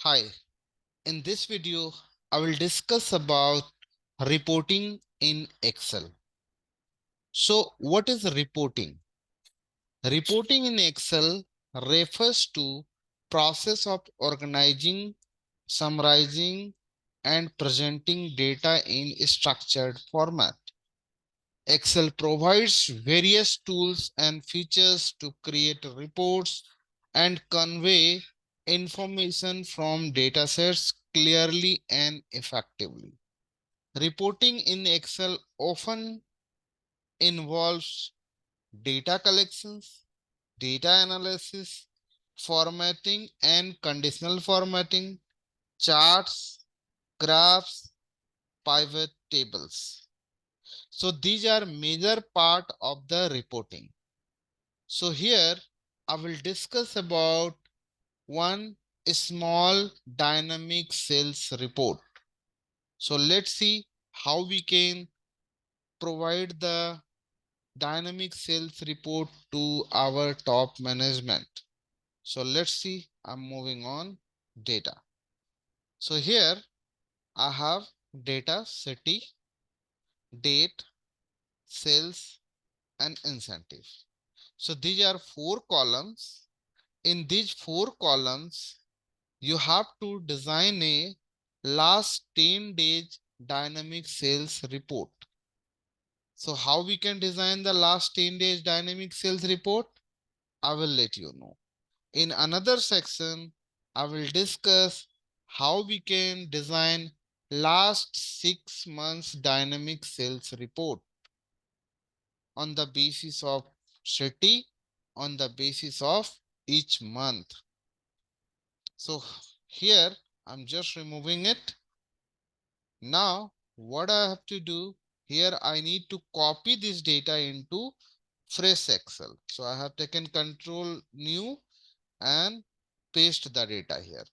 Hi, in this video, I will discuss about reporting in Excel. So what is reporting? Reporting in Excel refers to process of organizing, summarizing, and presenting data in structured format. Excel provides various tools and features to create reports and convey information from datasets clearly and effectively. Reporting in Excel often involves data collections, data analysis, formatting and conditional formatting, charts, graphs, pivot tables. So these are major part of the reporting. So here I will discuss about one small dynamic sales report. So let's see how we can provide the dynamic sales report to our top management. So let's see, I'm moving on data. So here I have data, city, date, sales, and incentive. So these are four columns. In these four columns, you have to design a last 10 days dynamic sales report. So how we can design the last 10 days dynamic sales report? I will let you know. In another section, I will discuss how we can design last 6 months dynamic sales report on the basis of city, on the basis of each month. So here I'm just removing it. Now what I have to do here, I need to copy this data into fresh Excel. So I have taken Control New and paste the data here.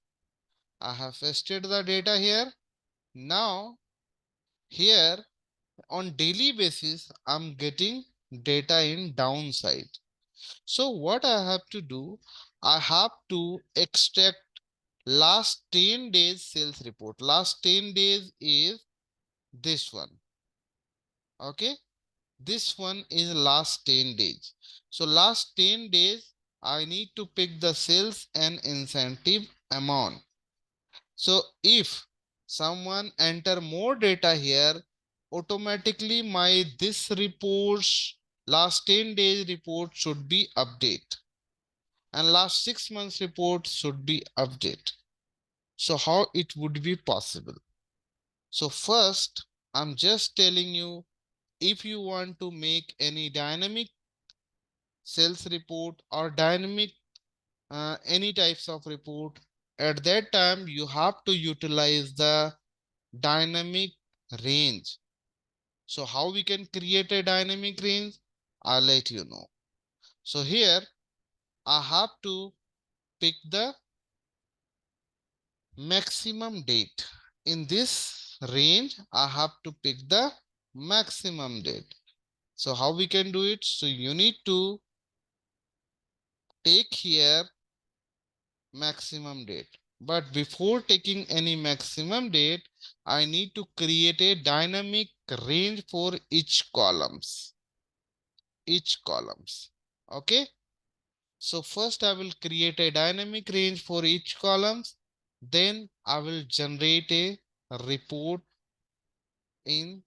I have pasted the data here. Now here on daily basis, I'm getting data in downside. So what I have to do, I have to extract last 10 days sales report. Last 10 days is this one. Okay. This one is last 10 days. So last 10 days, I need to pick the sales and incentive amount. So if someone enter more data here, automatically my this reports last 10 days report should be update and last 6 months report should be update. So how it would be possible? So first, I'm just telling you, if you want to make any dynamic sales report or dynamic any types of report, at that time you have to utilize the dynamic range. So how we can create a dynamic range? I'll let you know. So here I have to pick the maximum date. In this range, I have to pick the maximum date. So how we can do it? So you need to take here maximum date. But before taking any maximum date, I need to create a dynamic range for each columns. Okay. So first I will create a dynamic range for each columns. Then I will generate a report in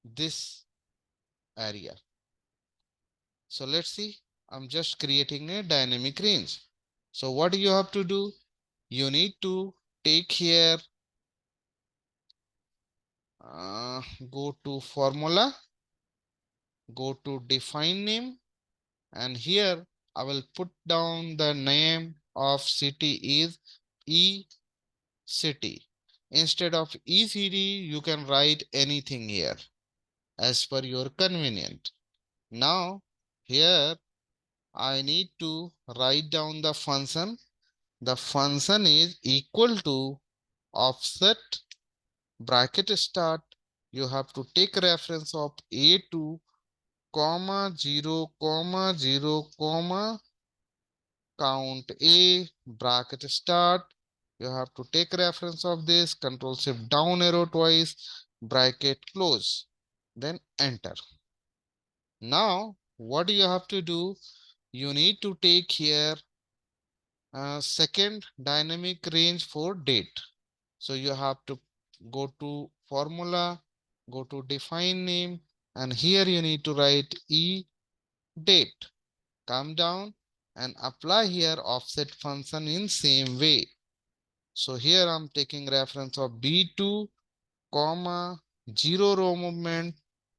this area. So let's see. I'm just creating a dynamic range. So what do you have to do? You need to take here, go to formula, go to define name, and here I will put down the name of city is E city. Instead of ECD, you can write anything here as per your convenient. Now, here I need to write down the function. The function is equal to offset bracket start. You have to take reference of A2, comma 0, comma 0, comma count A bracket start you have to take reference of this, control shift down arrow twice, bracket close, then enter. Now what do you have to do? You need to take here second dynamic range for date. So you have to go to formula, go to define name, and here you need to write e date. Come down and apply here offset function in same way. So here I'm taking reference of B2, comma, 0 row movement,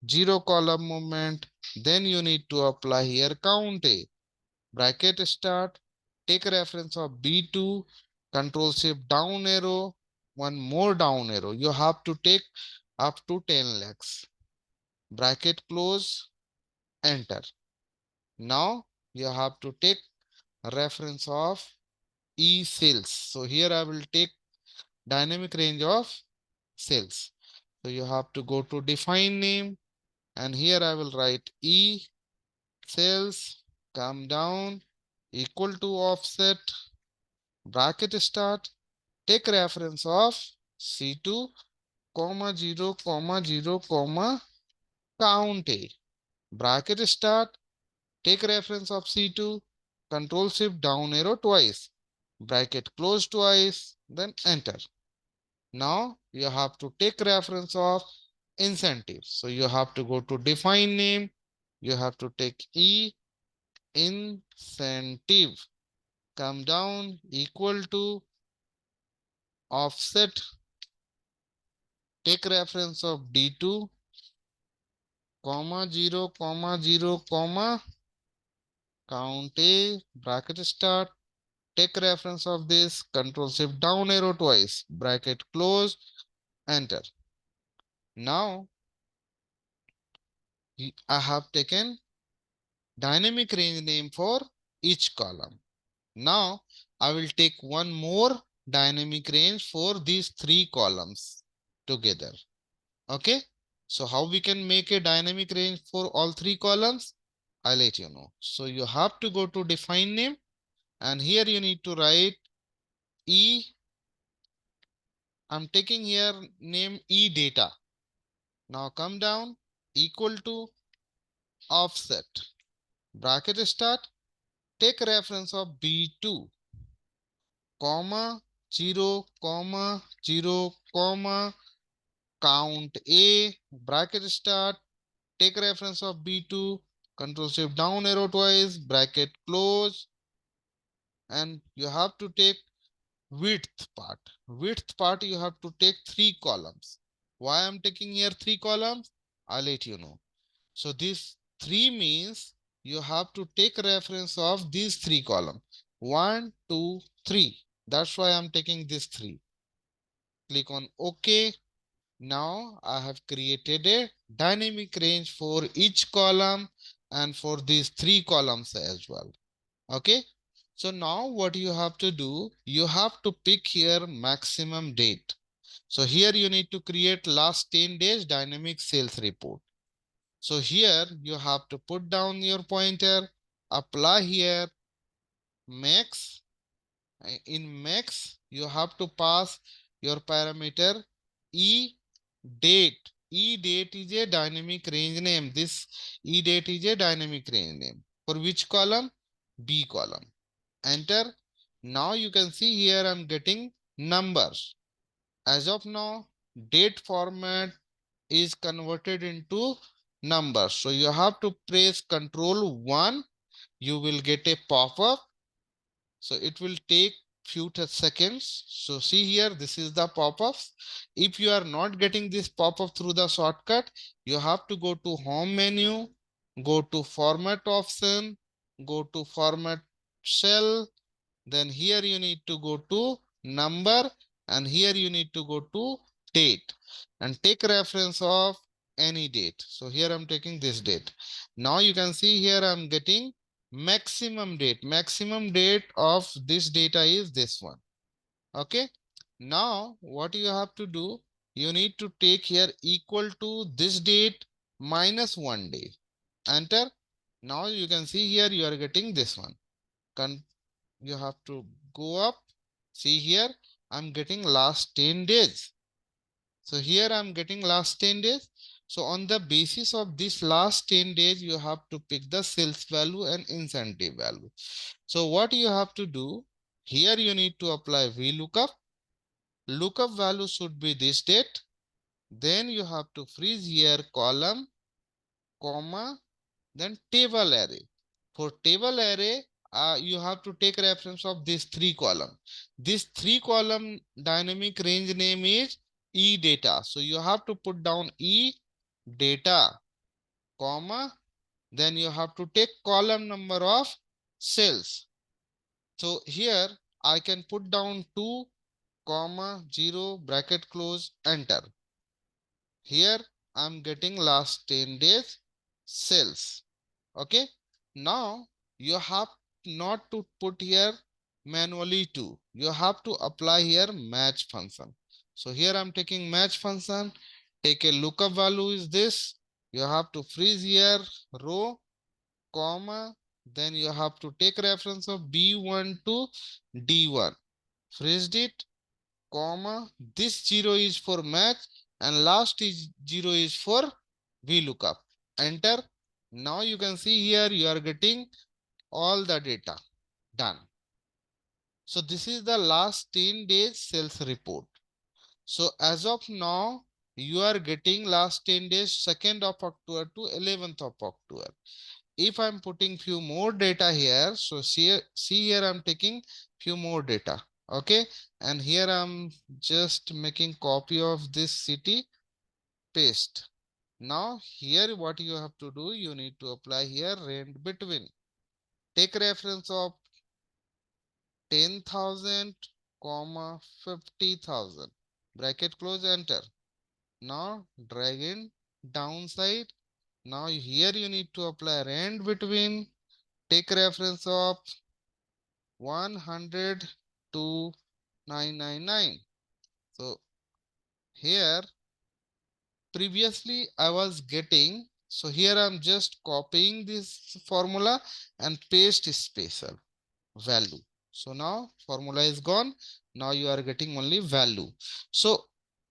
0 column movement. Then you need to apply here count A. Bracket start, take reference of B2, control shift down arrow, one more down arrow. You have to take up to 10 lakhs. Bracket close, enter. Now you have to take reference of E sales. So here I will take dynamic range of sales. So you have to go to define name, and here I will write E sales, come down, equal to offset, bracket start, take reference of C2, comma 0, comma 0, comma count A. Bracket start, take reference of C2, control shift down arrow twice, bracket close twice, then enter. Now you have to take reference of incentives. So you have to go to define name, you have to take E incentive, come down, equal to offset, take reference of D2, comma 0, comma 0, comma count A, bracket start, take reference of this, control shift down arrow twice, bracket close, enter. Now I have taken dynamic range name for each column. Now I will take one more dynamic range for these three columns together. Okay, so how we can make a dynamic range for all three columns? I'll let you know. So you have to go to define name, and here you need to write E. I'm taking here name E data. Now come down, equal to offset, bracket start, take reference of B2, comma 0, comma 0, comma count A, bracket start, take reference of B2, control shift down arrow twice, bracket close, and you have to take width part. Width part you have to take three columns. Why I'm taking here three columns? I'll let you know. So this three means you have to take reference of these three columns. 1, 2, 3. That's why I'm taking this three. Click on OK. Now I have created a dynamic range for each column and for these three columns as well. Okay. So now what you have to do, you have to pick here maximum date. So here you need to create last 10 days dynamic sales report. So here you have to put down your pointer, apply here max. In max, you have to pass your parameter e date. E date is a dynamic range name. This e date is a dynamic range name. For which column? B column. Enter. Now you can see here I'm getting numbers. As of now, date format is converted into numbers. So you have to press Control 1. You will get a pop-up. So it will take few seconds. So see here, this is the pop-ups. If you are not getting this pop-up through the shortcut, you have to go to home menu, go to format option, go to format cell. Then here you need to go to number, and here you need to go to date and take reference of any date. So here I'm taking this date. Now you can see here I'm getting maximum date. Maximum date of this data is this one. Okay. Now what you have to do, you need to take here equal to this date minus 1 day. Enter. Now you can see here you are getting this one. You have to go up. See here, I'm getting last 10 days. So here I'm getting last 10 days. So on the basis of this last 10 days, you have to pick the sales value and incentive value. So what you have to do, here you need to apply VLOOKUP. Lookup value should be this date. Then you have to freeze here column, comma, then table array. For table array, you have to take reference of this three column. This three column dynamic range name is E data. So you have to put down E data, comma, then you have to take column number of cells. So here I can put down 2, comma, 0, bracket close, enter. Here I'm getting last 10 days sales. Okay. Now you have not to put here manually too. You have to apply here match function. So here I'm taking match function. Take a lookup value is this. You have to freeze here row, comma. Then you have to take reference of B1 to D1. Freezed it, comma, this 0 is for match and last is 0 is for VLOOKUP. Enter. Now you can see here you are getting all the data done. So this is the last 10 days sales report. So as of now, you are getting last 10 days 2nd of October to 11th of October. If I'm putting few more data here, so see here I'm taking few more data. Okay, and here I'm just making copy of this city, paste. Now here what you have to do, you need to apply here range between. Take reference of 10,000, comma 50,000. Bracket close, enter. Now drag in downside. Now here you need to apply range between. Take reference of 100 to 999. So here previously I was getting, so here I'm just copying this formula and paste special value. So now formula is gone. Now you are getting only value. So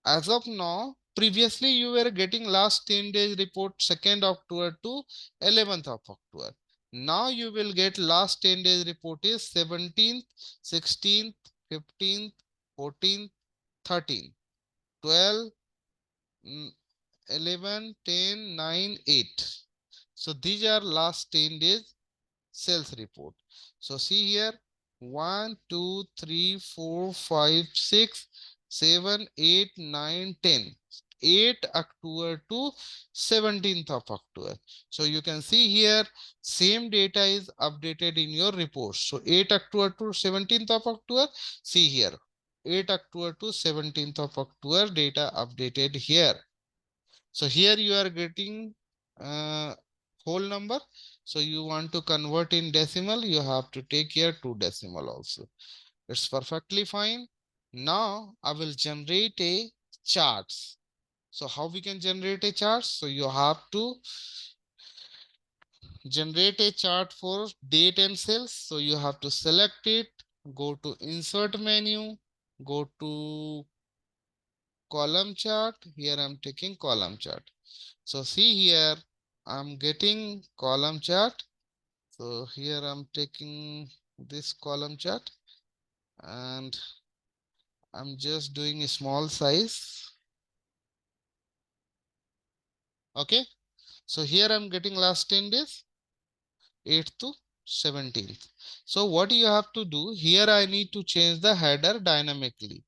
as of now, previously you were getting last 10 days report 2nd October to 11th of October. Now you will get last 10 days report is 17th, 16th, 15th, 14th, 13th, 12, 11, 10, 9, 8. So these are last 10 days sales report. So see here 1, 2, 3, 4, 5, 6, 7, 8, 9, 10. 8 October to 17th of October. So you can see here same data is updated in your report. So 8 October to 17th of October. See here 8 October to 17th of October data updated here. So here you are getting whole number. So you want to convert in decimal, you have to take here 2 decimal also. It's perfectly fine. Now I will generate a charts. So how we can generate a chart? So you have to generate a chart for date and sales. So you have to select it, go to insert menu, go to column chart. Here I'm taking column chart. So see here, I'm getting column chart. So here I'm taking this column chart and I'm just doing a small size. Okay. So here I'm getting last 10 days, 8th to 17th. So what you have to do here, I need to change the header dynamically.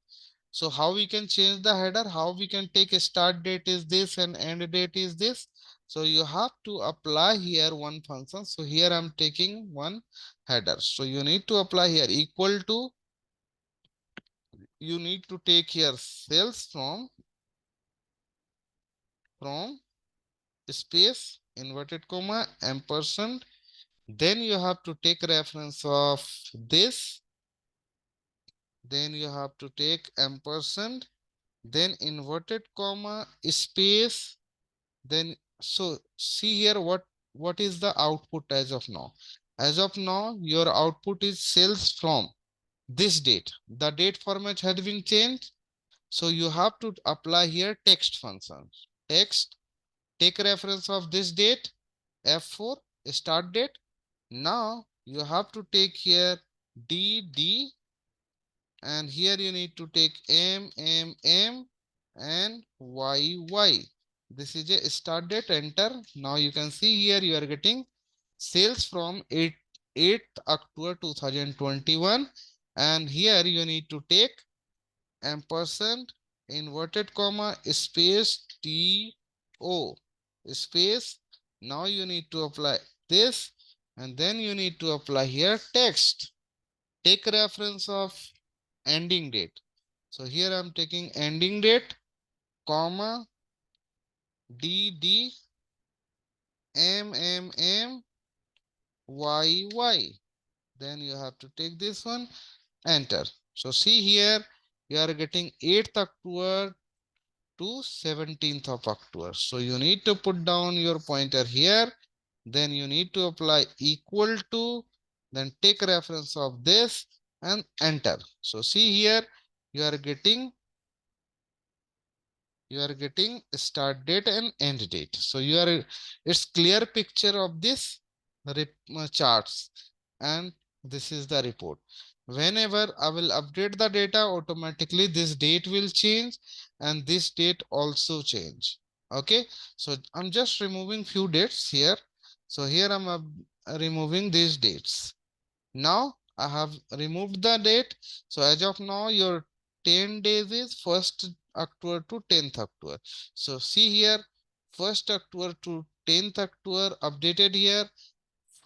So how we can change the header, how we can take a start date is this and end date is this. So you have to apply here one function. So here I'm taking one header. So you need to apply here equal to, you need to take here sales from space inverted comma ampersand. Then you have to take reference of this. Then you have to take ampersand, then inverted comma space. Then so see here what is the output as of now. As of now your output is sales from. this date, the date format has been changed. So you have to apply here text function. Text, take reference of this date, F4, start date. Now you have to take here DD, and here you need to take M and YY. This is a start date, enter. Now you can see here you are getting sales from 8th October 2021, and here you need to take ampersand, inverted comma, space TO, space. Now you need to apply this, and then you need to apply here text. Take reference of ending date. So here I'm taking ending date, comma, DD, YY. Then you have to take this one, enter. So see here, you are getting 8th October to 17th of October. So you need to put down your pointer here. Then you need to apply equal to, then take reference of this and enter. So see here, you are getting start date and end date. So it's clear picture of this charts, and this is the report. Whenever I will update the data, automatically this date will change and this date also change. Okay, so I'm just removing few dates here. So here I'm removing these dates. Now I have removed the date. So as of now, your 10 days is 1st October to 10th October. So see here, 1st October to 10th October updated here,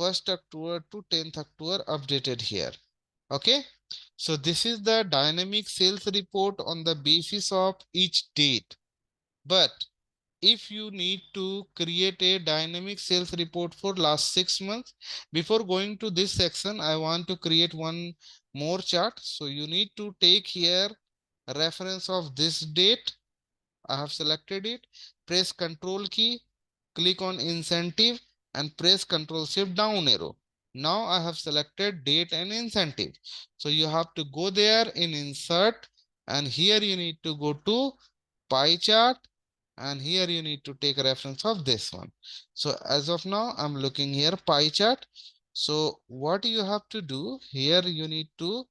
1st October to 10th October updated here. Okay. So this is the dynamic sales report on the basis of each date. But if you need to create a dynamic sales report for last 6 months, before going to this section, I want to create one more chart. So you need to take here reference of this date. I have selected it. Press Control key, click on incentive and press Control Shift down arrow. Now I have selected date and incentive. So you have to go there in insert, and here you need to go to pie chart, and here you need to take a reference of this one. So as of now, I'm looking here pie chart. So what you have to do here, you need to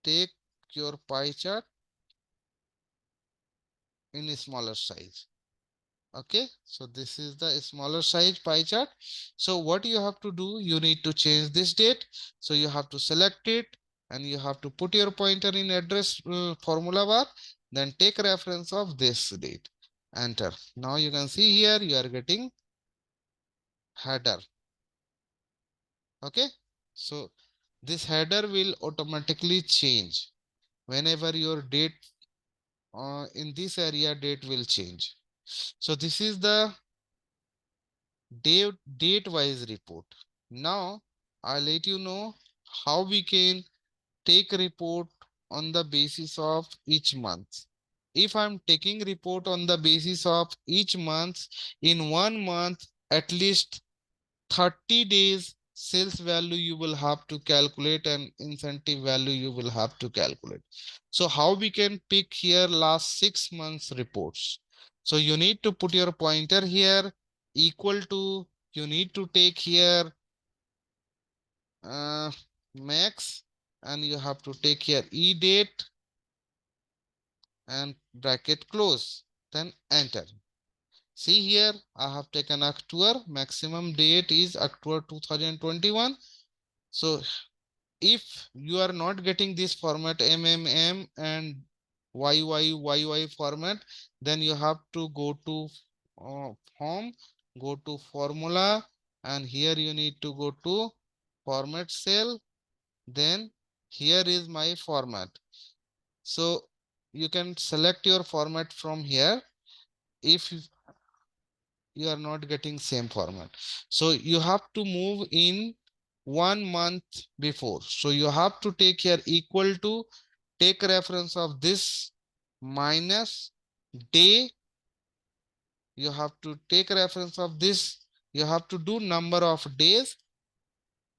take your pie chart in a smaller size. Okay, so this is the smaller size pie chart. So what you have to do, you need to change this date. So you have to select it and you have to put your pointer in address formula bar, then take reference of this date, enter. Now you can see here you are getting header. Okay, so this header will automatically change whenever your date in this area date will change. So this is the date wise report. Now I'll let you know how we can take report on the basis of each month. If I'm taking report on the basis of each month, in 1 month, at least 30 days sales value you will have to calculate and incentive value you will have to calculate. So how we can pick here last 6 months reports? So you need to put your pointer here equal to, you need to take here uh, max, and you have to take here e date and bracket close, then enter. See here, I have taken October, maximum date is October 2021. So if you are not getting this format MMM and YY format, then you have to go to form, go to formula, and here you need to go to format cell. Then here is my format. So you can select your format from here if you are not getting same format. So you have to move in 1 month before. So you have to take here equal to, take reference of this minus day. You have to take reference of this. You have to do number of days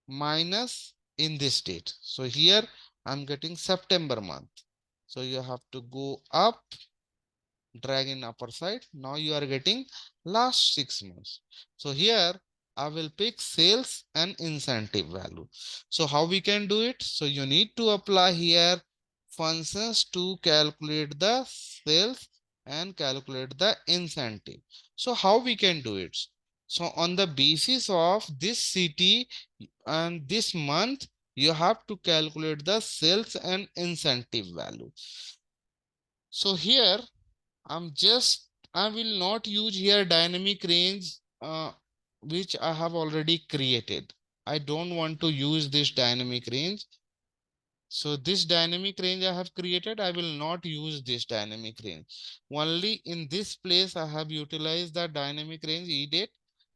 minus in this date. So here I'm getting September month. So you have to go up, drag in upper side. Now you are getting last 6 months. So here I will pick sales and incentive value. So how we can do it? So you need to apply here functions to calculate the sales and calculate the incentive. So how we can do it? So on the basis of this city and this month, you have to calculate the sales and incentive value. So here I will not use here dynamic range, which I have already created. I don't want to use this dynamic range. So this dynamic range I have created, I will not use this dynamic range. Only in this place I have utilized the dynamic range edate.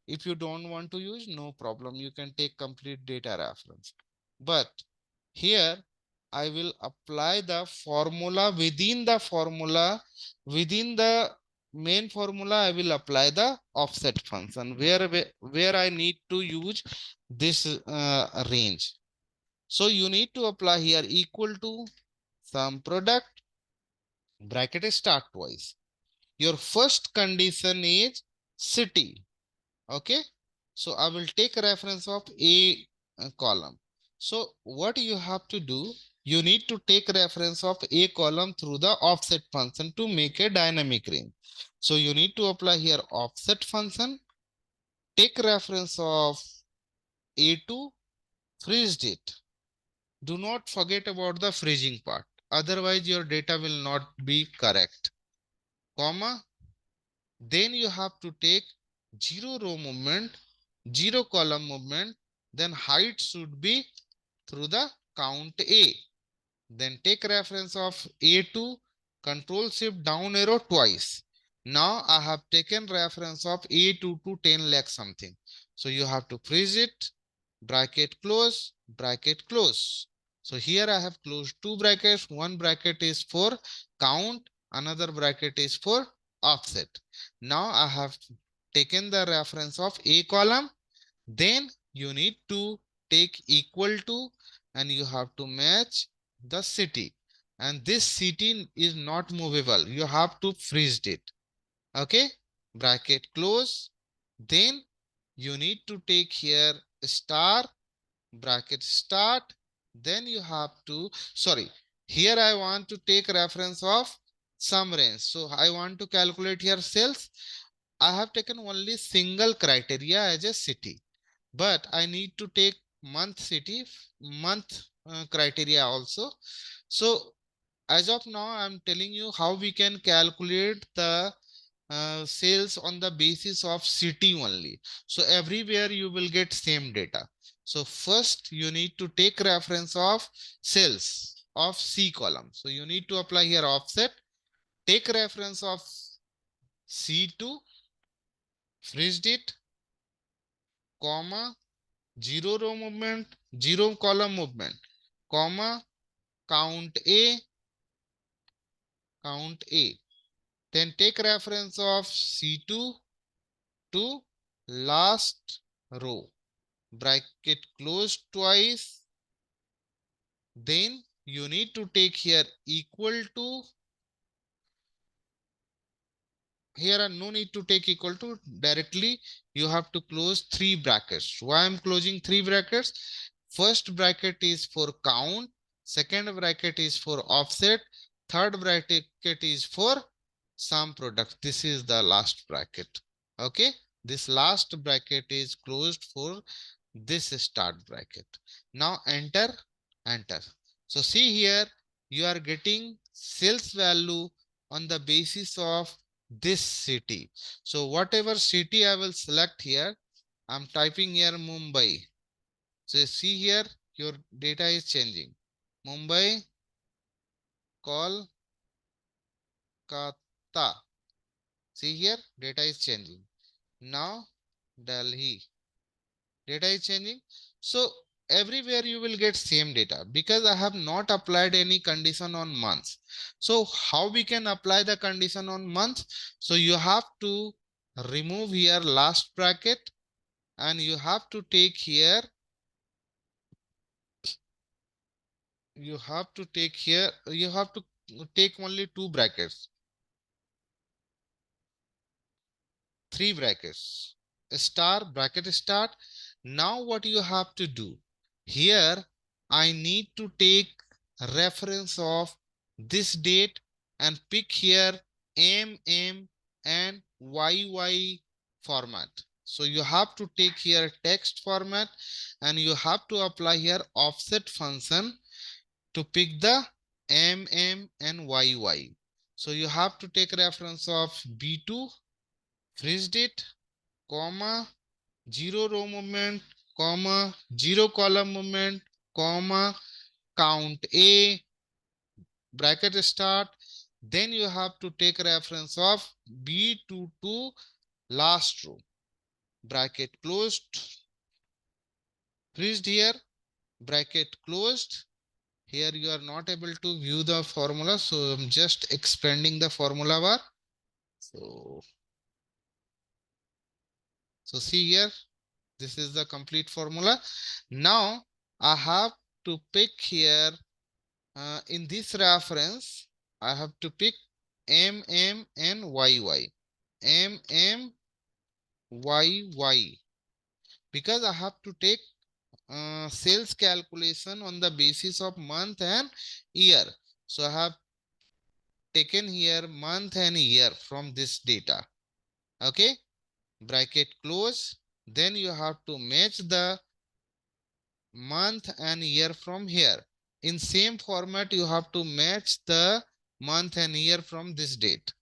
If you don't want to use, no problem. You can take complete data reference. But here I will apply the formula within the main formula, I will apply the offset function where I need to use this range. So you need to apply here equal to sum product, bracket is start twice. Your first condition is city. Okay. So I will take reference of a column. So what you have to do, you need to take reference of a column through the offset function to make a dynamic range. So you need to apply here offset function, take reference of A2, freeze it. Do not forget about the freezing part. Otherwise, your data will not be correct. Comma. Then you have to take 0 row movement, 0 column movement. Then height should be through the count A. Then take reference of A2, control shift down arrow twice. Now I have taken reference of A2 to 10 lakh something. So you have to freeze it, bracket close, bracket close. So here I have closed two brackets. One bracket is for count, another bracket is for offset. Now I have taken the reference of A column. Then you need to take equal to and you have to match the city, and this city is not movable. You have to freeze it. Okay, bracket close. Then you need to take here star, bracket start. Then you have to, sorry, here I want to take reference of sum range. So I want to calculate here sales. I have taken only single criteria as a city, but I need to take month city, month criteria also. So as of now, I'm telling you how we can calculate the sales on the basis of city only. So everywhere you will get same data. So first you need to take reference of sales of C column. So you need to apply here offset, take reference of C2, freeze it, comma, 0 row movement, 0 column movement, comma, count A, count A. Then take reference of C2 to last row, bracket close twice. Then you need to take here equal to, here are no need to take equal to, directly you have to close three brackets. Why I'm closing three brackets? First bracket is for count, second bracket is for offset, third bracket is for sum product. This is the last bracket. Okay, this last bracket is closed for this start bracket. Now enter, enter. So see here, you are getting sales value on the basis of this city. So whatever city I will select here, I'm typing here Mumbai. So see here, your data is changing. Mumbai, Kolkata. See here, data is changing. Now Delhi, data is changing. So everywhere you will get same data because I have not applied any condition on months. So how we can apply the condition on months? So you have to remove here last bracket and you have to take here you have to take here, you have to take only two brackets, three brackets, star, bracket start. Now what you have to do here, I need to take reference of this date and pick here MM and YY format. So you have to take here text format and you have to apply here offset function to pick the MM and YY. So you have to take reference of B2 freeze date, comma, 0 row movement, comma, 0 column movement, comma, count A, bracket start. Then you have to take reference of B2 to last row, bracket closed, freeze here, bracket closed. Here you are not able to view the formula, so I'm just expanding the formula bar. So see here, this is the complete formula. Now I have to pick here in this reference, I have to pick MM and YY. MM, YY. Because I have to take sales calculation on the basis of month and year. So I have taken here month and year from this data. Okay, bracket close. Then you have to match the month and year from here. In same format, you have to match the month and year from this date.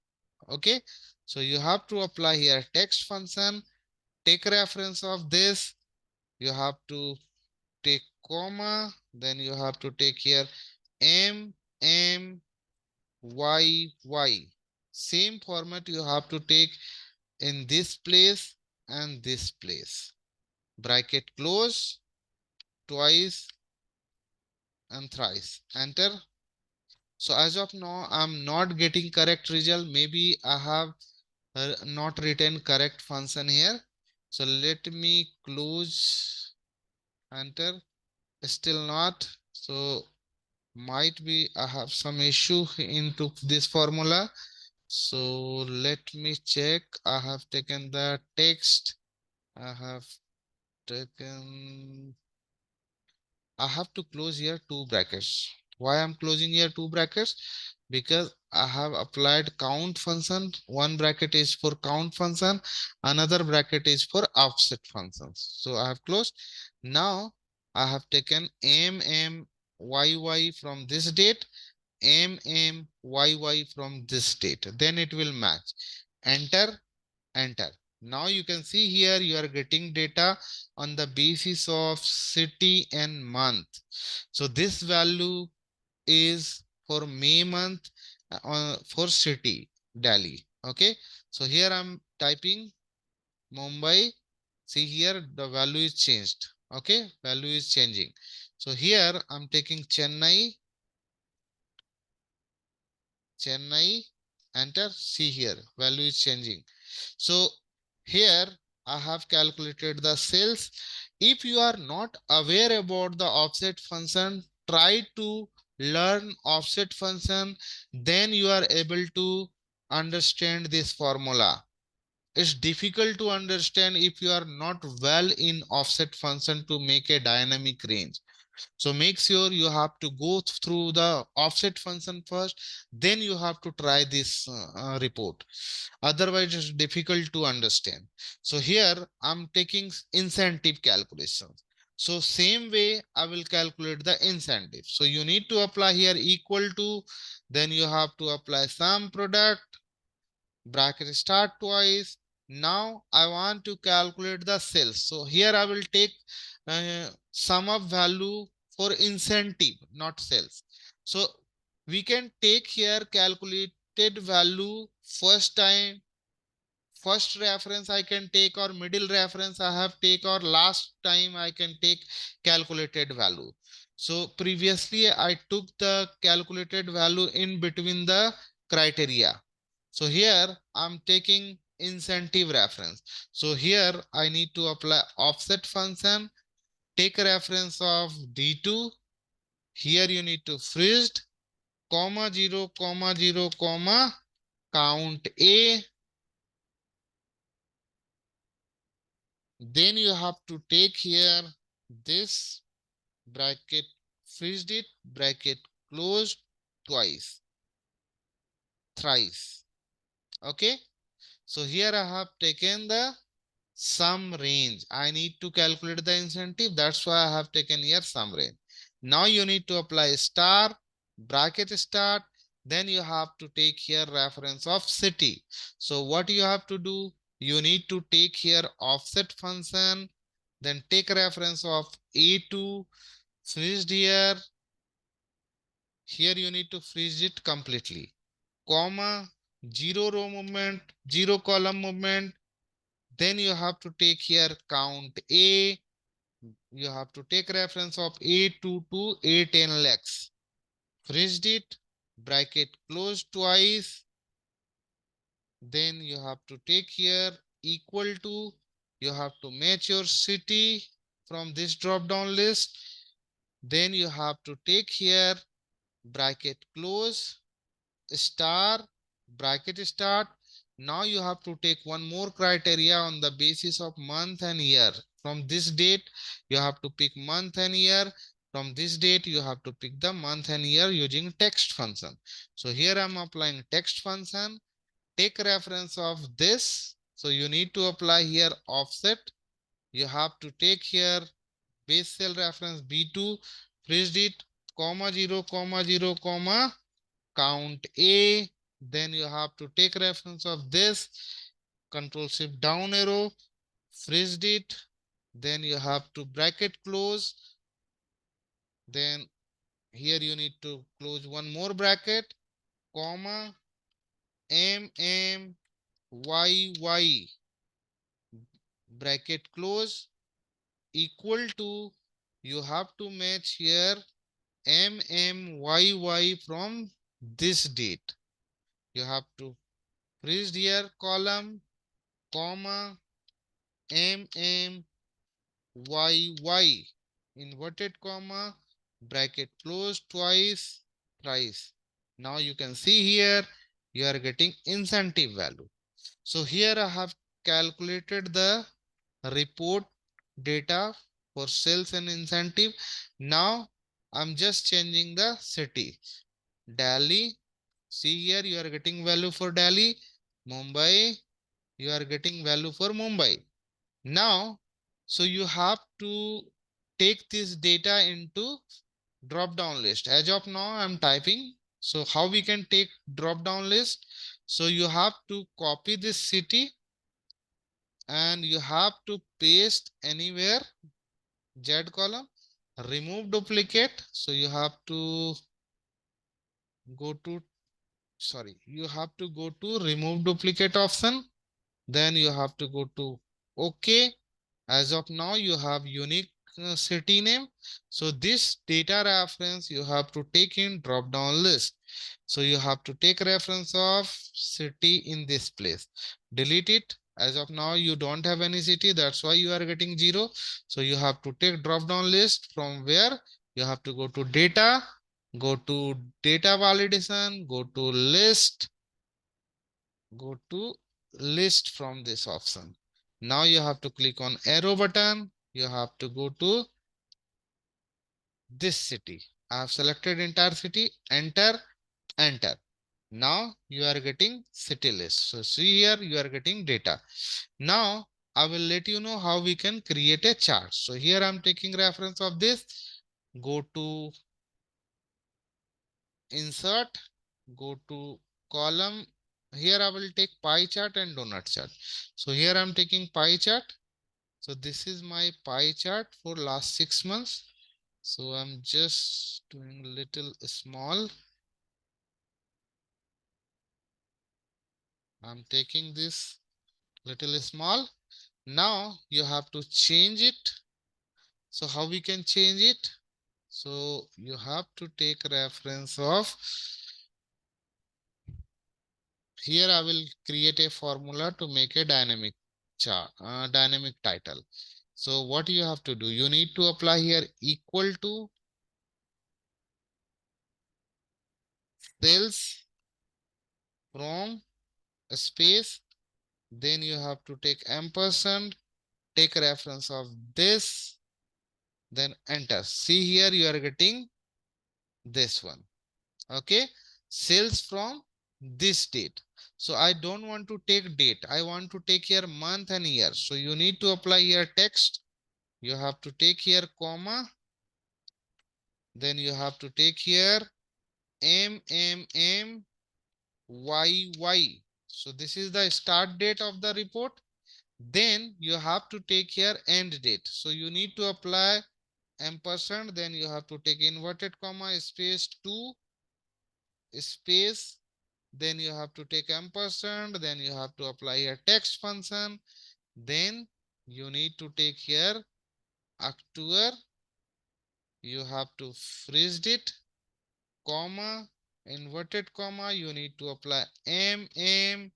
Okay, so you have to apply here text function, take reference of this. You have to take comma, then you have to take here M, M, Y, Y. Same format you have to take in this place and this place. Bracket close, twice and thrice. Enter. So as of now, I'm not getting correct result. Maybe I have not written correct function here. So let me close, enter. Still not. So might be I have some issue into this formula. So let me check. I have taken the text. I have taken, I have to close here two brackets. Why I'm closing here two brackets? Because I have applied count function. One bracket is for count function, another bracket is for offset functions. So I have closed. Now I have taken MMYY from this date, MMYY from this date. Then it will match. Enter, enter. Now you can see here you are getting data on the basis of city and month. So this value is for May month for city, Delhi. Okay. So here I'm typing Mumbai. See here the value is changed. Okay. Value is changing. So here I'm taking Chennai, Chennai, enter. See here value is changing. So here I have calculated the sales. If you are not aware about the offset function, try to learn offset function, then you are able to understand this formula. It's difficult to understand if you are not well in offset function to make a dynamic range. So make sure you have to go through the offset function first, then you have to try this report. Otherwise, it's difficult to understand. So here I'm taking incentive calculations. So same way I will calculate the incentive. So you need to apply here equal to, then you have to apply sum product, bracket start twice. Now I want to calculate the sales. So here I will take sum of value for incentive, not sales. So we can take here calculated value first time, first reference I can take, or middle reference I have take, or last time I can take calculated value. So previously I took the calculated value in between the criteria. So here I'm taking incentive reference. So here I need to apply offset function, take a reference of D2, Here you need to freeze, comma 0, comma 0, comma count A. Then you have to take here this bracket, freeze it, bracket closed twice, thrice. Okay. So here I have taken the sum range. I need to calculate the incentive. That's why I have taken here sum range. Now you need to apply star, bracket start. Then you have to take here reference of city. So what you have to do? You need to take here offset function. Then take reference of A2, freeze here. Here you need to freeze it completely. Comma, zero row movement, zero column movement. Then you have to take here count A. You have to take reference of A2 to A10 lakhs. Freeze it, bracket close twice. Then you have to take here equal to. You have to match your city from this drop down list. Then you have to take here bracket close, star, bracket start. Now you have to take one more criteria on the basis of month and year. From this date, you have to pick month and year. From this date, you have to pick the month and year using text function. So here I'm applying text function. Take reference of this. So you need to apply here offset. You have to take here base cell reference B2, freeze it, comma 0, comma 0, comma count A. Then you have to take reference of this, control shift down arrow, freeze it. Then you have to bracket close. Then here you need to close one more bracket, comma MMYY, bracket close, equal to, you have to match here MMYY from this date. You have to freeze here column, comma MMYY, inverted comma, bracket close twice, thrice. Now you can see here you are getting incentive value. So here I have calculated the report data for sales and incentive. Now I'm just changing the city. Delhi. See here you are getting value for Delhi. Mumbai. You are getting value for Mumbai. Now, so you have to take this data into drop down list. As of now, I'm typing. So how we can take drop down list? So you have to copy this city and you have to paste anywhere Z column, remove duplicate. So you have to go to, sorry, you have to go to remove duplicate option. Then you have to go to OK. As of now, you have unique city name. So this data reference you have to take in drop down list. So you have to take reference of city in this place. Delete it. As of now, you don't have any city. That's why you are getting 0. So you have to take drop down list from where you have to go to data, go to data validation, go to list, go to list from this option. Now you have to click on arrow button. You have to go to this city. I have selected entire city, enter, enter. Now you are getting city list. So see here you are getting data. Now I will let you know how we can create a chart. So here I'm taking reference of this. Go to insert, go to column. Here I will take pie chart and donut chart. So here I'm taking pie chart. So this is my pie chart for last 6 months. So I'm just doing little small. I'm taking this little small. Now you have to change it. So how we can change it? So you have to take reference of, here I will create a formula to make a dynamic chart, dynamic title. So what you have to do, you need to apply here equal to Sales from space, then you have to take ampersand, take reference of this, then enter. See here you are getting this one. Okay, sales from this date. So I don't want to take date, I want to take here month and year. So you need to apply here text. You have to take here comma, then you have to take here MMMYY. So this is the start date of the report. Then you have to take here end date. So you need to apply ampersand, then you have to take inverted comma space 2 space, then you have to take ampersand, then you have to apply a text function, then you need to take here October, you have to freeze it, comma, inverted comma, you need to apply MM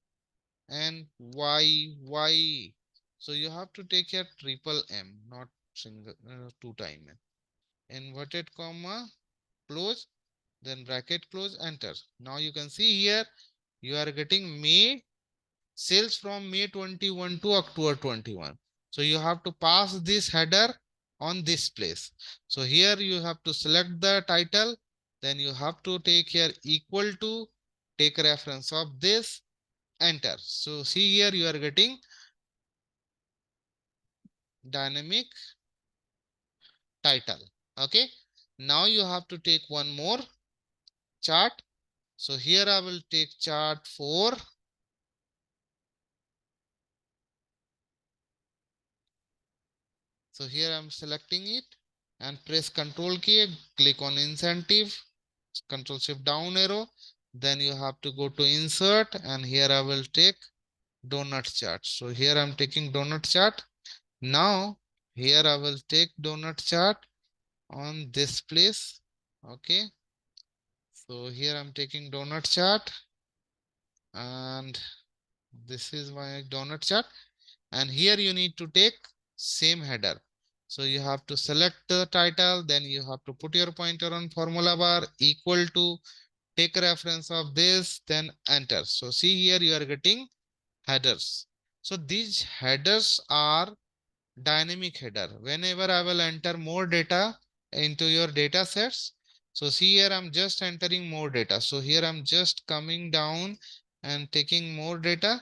and YY. So you have to take here triple M, not single two time. Inverted comma, close, then bracket close, enter. Now you can see here you are getting May sales from May 21 to October 21. So you have to pass this header on this place. So here you have to select the title, then you have to take here equal to, take reference of this, enter. So see here you are getting dynamic title. Okay, now you have to take one more chart. So here I will take chart 4. So here I'm selecting it and press Control key, click on incentive, Control Shift down arrow. Then you have to go to insert and here I will take donut chart. So here I'm taking donut chart. Now here I will take donut chart on this place. Okay. So here I'm taking donut chart and this is my donut chart. And here you need to take same header. So you have to select the title, then you have to put your pointer on formula bar equal to, take reference of this, then enter. So see here you are getting headers. So these headers are dynamic header. Whenever I will enter more data into your data sets, so see here I'm just entering more data. So here I'm just coming down and taking more data,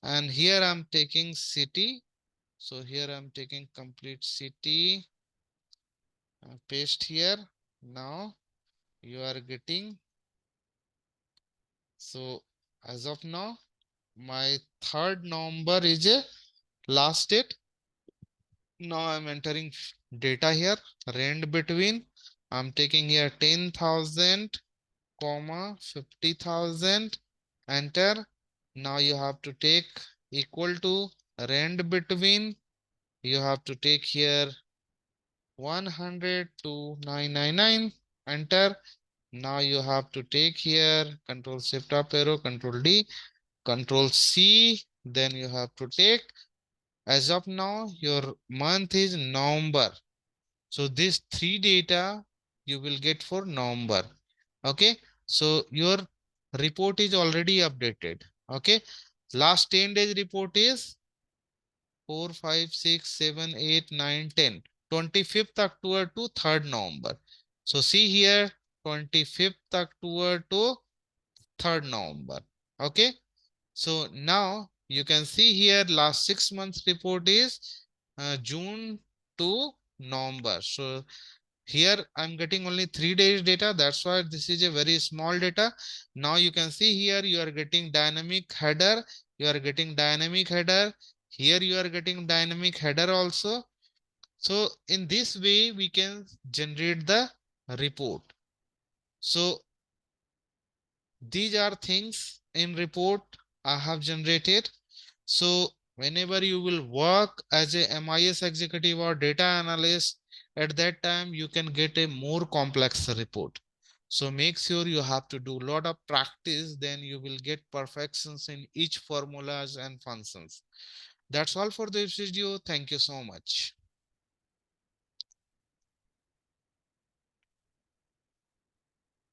and here I'm taking city. So here I'm taking complete city, paste here. Now you are getting, so as of now my 3rd November is a last date. Now I'm entering data here, rand between, I'm taking here 10,000 comma 50,000, enter. Now you have to take equal to rand between, you have to take here 100 to 999, enter. Now you have to take here Control Shift up arrow, Control D, Control C, then you have to take, as of now your month is November. So this 3 data you will get for November. Okay, so your report is already updated. Okay, last 10 days report is 4, 5, 6, 7, 8, 9, 10. 25th October to 3rd November. So see here 25th October to 3rd November. Okay. So now you can see here last 6 months report is June to November. So here I'm getting only 3 days data. That's why this is a very small data. Now you can see here you are getting dynamic header. You are getting dynamic header. Here you are getting dynamic header also. So in this way we can generate the report. So these are things in report I have generated. So whenever you will work as a MIS executive or data analyst, at that time you can get a more complex report. So make sure you have to do a lot of practice, then you will get perfections in each formulas and functions. That's all for this video. Thank you so much.